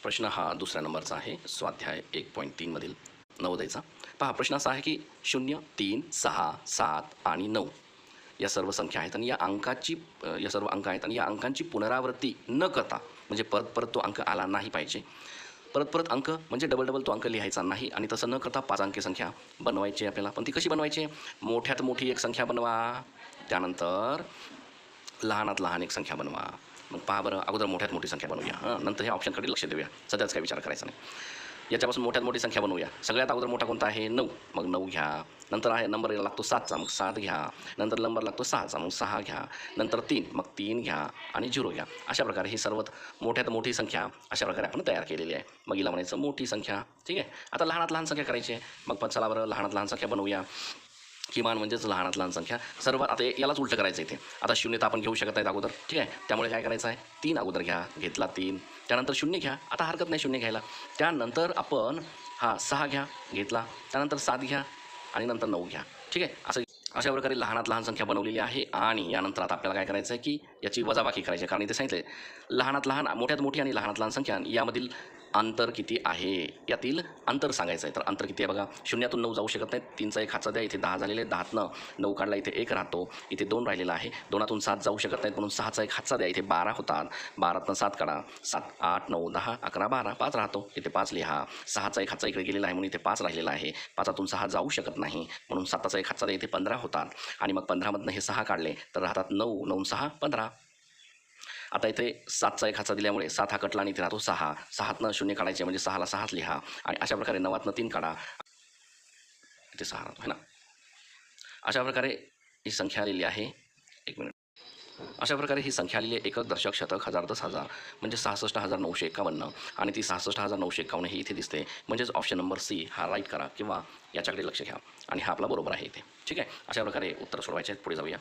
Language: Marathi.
प्रश्न हा दुसऱ्या नंबरचा आहे, स्वाध्याय 1.3 मधील नवोदयचा. पहा, प्रश्न असा आहे की 0, 3, 6, 7 आणि 9 या सर्व संख्या आहेत आणि या सर्व अंक आहेत आणि या अंकांची पुनरावृत्ती न करता, म्हणजे परत परत तो अंक आला नाही पाहिजे. परत परत अंक म्हणजे डबल डबल तो अंक लिहायचा नाही आणि तसं न करता 5 अंकी संख्या बनवायची आहे आपल्याला. पण ती कशी बनवायची आहे? मोठ्यात मोठी एक संख्या बनवा, त्यानंतर लहानात लहान एक संख्या बनवा. मग पहा बरं, अगोदर मोठ्यात मोठी संख्या बनवूया. नंतर ह्या ऑप्शनकडे लक्ष देऊया, सध्याच काय विचार करायचा नाही. याच्यापासून मोठ्यात मोठी संख्या बनवूया. सगळ्यात अगोदर मोठा कोणता आहे? 9. मग 9 घ्या. नंतर आहे नंबर लागतो 7चा, मग 7 घ्या. नंतर नंबर लागतो 6चा, मग 6 घ्या. नंतर 3, मग 3 घ्या आणि 0 घ्या. अशा प्रकारे ही सर्वात मोठ्यात मोठी संख्या अशा प्रकारे आपण तयार केलेली आहे. मग हिला म्हणायचं मोठी संख्या. ठीक आहे. आता लहानात लहान संख्या करायची आहे. मग चला बरं, लहानात लहान संख्या बनवूया. किमान म्हणजेच लहानात लहान संख्या. सर्वात आता यालाच उलटं करायचं इथे. आता 0 तर आपण घेऊ शकत नाहीत अगोदर. ठीक आहे. त्यामुळे काय करायचं आहे? 3 अगोदर घ्या. घेतला 3. त्यानंतर 0 घ्या. आता हरकत नाही 0 घ्यायला. त्यानंतर आपण 6 घ्या. घेतला. त्यानंतर 7 घ्या आणि नंतर 9 घ्या. ठीक आहे. अशा प्रकारे लहानात लहान संख्या बनवलेली आहे. आणि यानंतर आता आपल्याला काय करायचं आहे की याची वजाबाकी करायची आहे. कारण इथे सांगितलं आहे लहानात लहान, मोठ्यात मोठी आणि लहानात लहान संख्या यामधील अंतर किती आहे, यातील अंतर सांगायचं आहे. तर अंतर किती आहे बघा. 0तून 9 जाऊ शकत नाही. 3चा 1 हातचा द्या. इथे 10 झालेले. 10तनं 9 काढला, इथे 1 राहतो. इथे 2 राहिलेला आहे. 2तून 7 जाऊ शकत नाहीत, म्हणून 6चा 1 हातचा द्या. इथे 12 होतात. 12तनं 7 काढा. 7, 8, 9, 10, 11, 12, 5 राहतो. इथे 5 लिहा. 6चा 1 हातचा इकडे गेलेला आहे, म्हणून इथे 5 राहिलेला आहे. 5तून 6 जाऊ शकत नाही, म्हणून 7चा 1 हातचा द्या. इथे 15 होतात. आणि मग 15मधनं हे 6 काढले तर राहतात 9. 9, 6, 15. आता इथे 7चा 1 हातचा दिल्यामुळे 7 हा कटला आणि इथे राहतो 6. 6तनं 0 काढायचे, म्हणजे 6ला 6च लिहा. आणि अशा प्रकारे 9तनं 3 काढा. इथे 6 राहतो आहे ना. अशा प्रकारे ही संख्या आलेली आहे. 1 मिनिट. अशा प्रकारे ही संख्या आलेली आहे. एकक, दशक, शतक, हजार, 10,000 म्हणजे 66,951. आणि ती 66,951 ही इथे दिसते. म्हणजेच ऑप्शन नंबर सी हा राईट करा किंवा याच्याकडे लक्ष घ्या आणि हा आपला बरोबर आहे इथे. ठीक आहे. अशा प्रकारे उत्तर सोडवायचे आहेत. पुढे जाऊया.